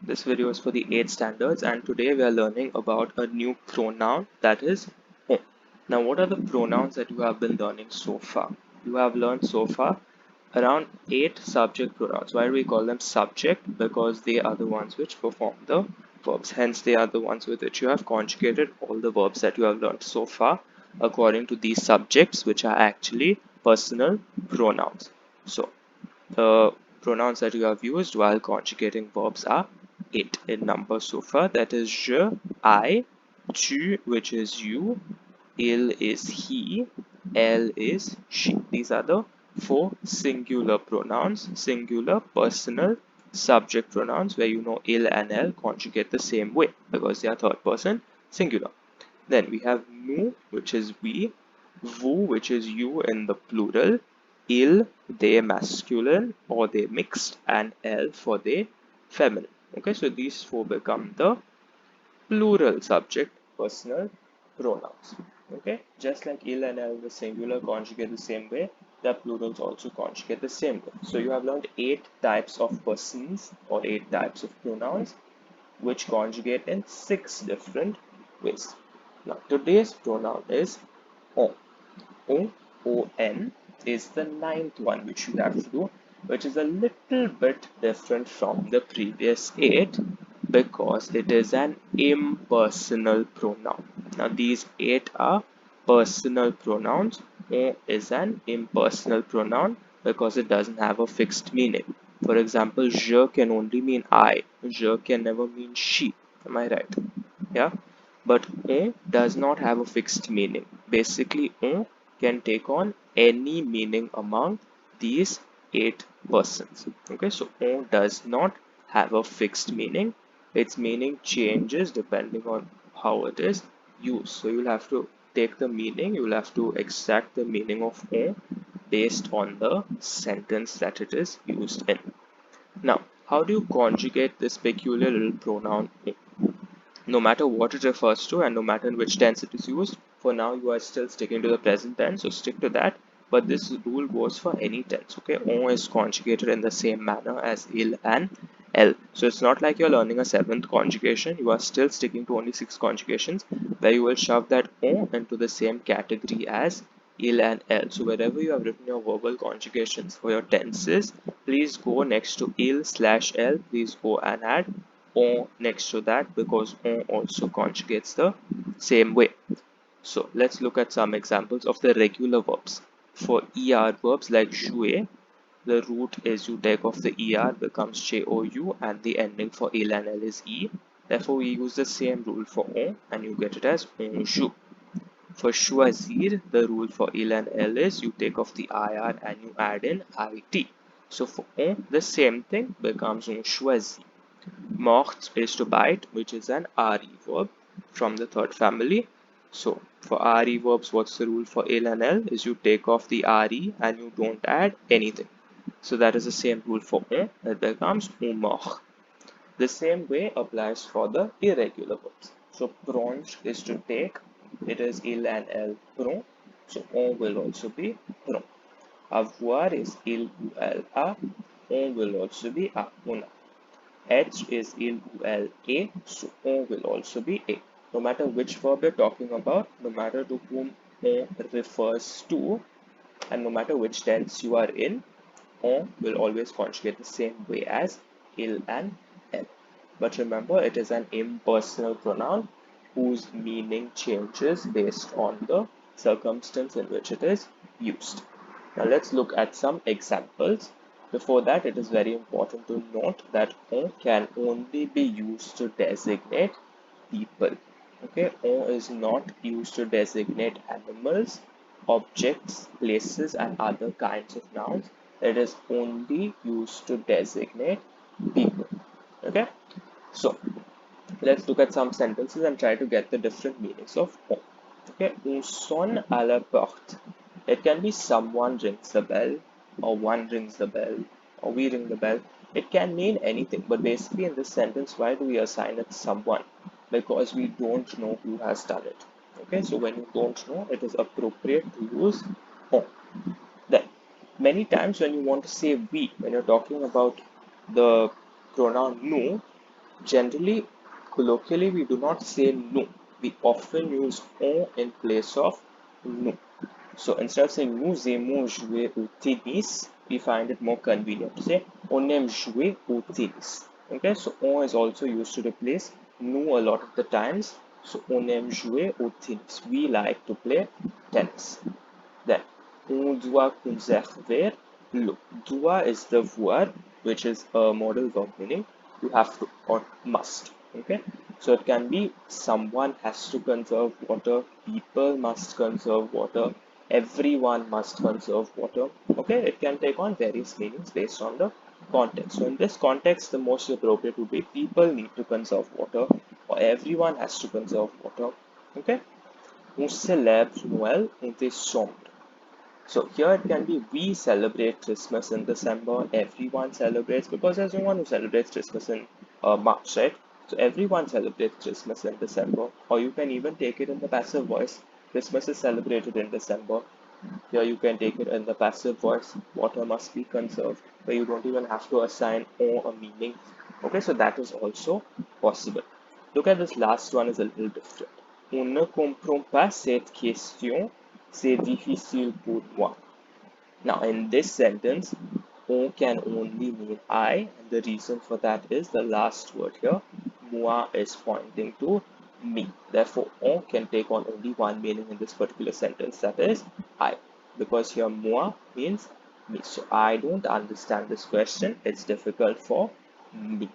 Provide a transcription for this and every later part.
This video is for the 8th standards, and today we are learning about a new pronoun, that is on. Now, what are the pronouns that you have been learning so far? You have learned so far around 8 subject pronouns. Why do we call them subject? Because they are the ones which perform the verbs. Hence, they are the ones with which you have conjugated all the verbs that you have learned so far according to these subjects, which are actually personal pronouns. So, the pronouns that you have used while conjugating verbs are 8 in number so far. That is je, I, tu, which is you, il is he, elle is she. These are the 4 singular pronouns, singular personal subject pronouns, where you know il and elle conjugate the same way because they are third person singular. Then we have nous, which is we, vous, which is you in the plural, il, they masculine or they mixed, and elle for they feminine. Okay, so these 4 become the plural subject personal pronouns. Okay, just like il and elle, the singular conjugate the same way, the plurals also conjugate the same way. So you have learned 8 types of persons or 8 types of pronouns which conjugate in 6 different ways. Now, today's pronoun is on. O-O-N is the 9th one which you have to do, which is a little bit different from the previous 8 because it is an impersonal pronoun. Now, these 8 are personal pronouns. O is an impersonal pronoun because it doesn't have a fixed meaning. For example, je can only mean I. Je can never mean she. Am I right? Yeah. But on does not have a fixed meaning. Basically, on can take on any meaning among these 8 persons. Okay, so on does not have a fixed meaning. Its meaning changes depending on how it is used. So you'll have to take the meaning, you'll have to extract the meaning of on based on the sentence that it is used in. Now, how do you conjugate this peculiar little pronoun on? No matter what it refers to and no matter in which tense it is used, for now you are still sticking to the present tense, so stick to that. But this rule goes for any tense. Okay, on is conjugated in the same manner as il and elle. So it's not like you're learning a 7th conjugation. You are still sticking to only 6 conjugations, where you will shove that on into the same category as il and elle. So wherever you have written your verbal conjugations for your tenses, please go next to il/elle. Please go and add on next to that because on also conjugates the same way. So let's look at some examples of the regular verbs. For er verbs like jouer, the root is you take off the er becomes jou and the ending for il and l is e. Therefore, we use the same rule for on and you get it as on joue. For choisir, the rule for il and l is you take off the ir and you add in it. So for on, the same thing becomes on choisit. Mord is to bite, which is an RE verb from the third family. So for RE verbs, what's the rule for il and l? Is you take off the RE and you don't add anything. So that is the same rule for on. It becomes on mord. The same way applies for the irregular verbs. So prendre is to take. It is il and l prend. So on will also be prend. Avoir is il ou elle a. On will also be a, on a. H is il ou elle est, so on will also be a. No matter which verb you're talking about, no matter to whom on refers to, and no matter which tense you are in, on will always conjugate the same way as il and elle. But remember, it is an impersonal pronoun whose meaning changes based on the circumstance in which it is used. Now let's look at some examples. Before that, it is very important to note that on can only be used to designate people. Okay, on is not used to designate animals, objects, places, and other kinds of nouns. It is only used to designate people. Okay, so let's look at some sentences and try to get the different meanings of on. Okay, on sonne à la porte. It can be someone rings the bell, or one rings the bell, or we ring the bell. It can mean anything, but basically in this sentence, why do we assign it someone? Because we don't know who has done it. Okay, so when you don't know, it is appropriate to use on. Then, many times when you want to say we, when you're talking about the pronoun nous, Generally, colloquially, we do not say nous. We often use on in place of nous. So instead of saying nous aimons jouer au tennis, we find it more convenient to say on aime jouer au tennis. Okay, so on is also used to replace nous a lot of the times. So on aime jouer au tennis. We like to play tennis. Then, on doit conserver l'eau. Doit is the verb, which is a modal verb meaning you have to or must. Okay, so it can be someone has to conserve water, people must conserve water, everyone must conserve water. Okay, it can take on various meanings based on the context. So in this context, the most appropriate would be people need to conserve water or everyone has to conserve water. Okay, on célèbre Noël en décembre. So here it can be we celebrate Christmas in December, everyone celebrates because there's no one who celebrates Christmas in March, right? So everyone celebrates Christmas in December, or you can even take it in the passive voice. Christmas is celebrated in December. Here you can take it in the passive voice. Water must be conserved, where you don't even have to assign or a meaning. Okay, so that is also possible. Look at this last one is a little different. On ne comprend pas cette question. C'est difficile pour moi. Now, in this sentence, on can only mean I, and the reason for that is the last word here, moi, is pointing to me. Therefore, on can take on only one meaning in this particular sentence, that is I, because here moi means me. So I don't understand this question. It's difficult for me.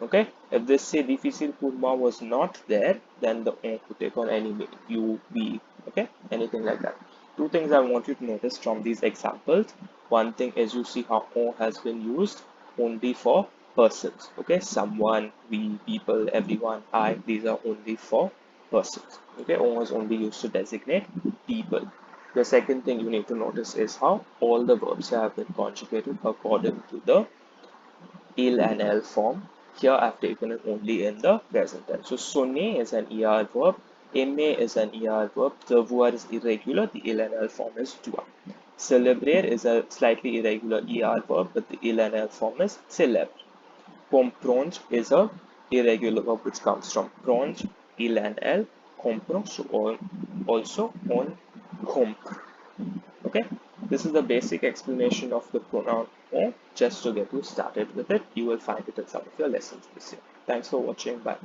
Okay, if this say difficile pour moi was not there, then the on could take on any meaning, you, we, okay, anything like that. Two things I want you to notice from these examples. One thing is you see how on has been used only for persons. Okay, someone, we, people, everyone, I, these are only for persons. Okay, on is only used to designate people. The second thing you need to notice is how all the verbs have been conjugated according to the il and L form. Here I've taken it only in the present tense. So sonner is an ER verb, aimer is an ER verb, devoir is irregular, the il and L form is doit. Célébrer is a slightly irregular ER verb, but the il and L form is célèbre. Comprendre is a irregular verb which comes from prendre, il and L, comprendre, so also on comprend. Okay, this is the basic explanation of the pronoun on. Just to get you started with it, you will find it in some of your lessons this year. Thanks for watching. Bye.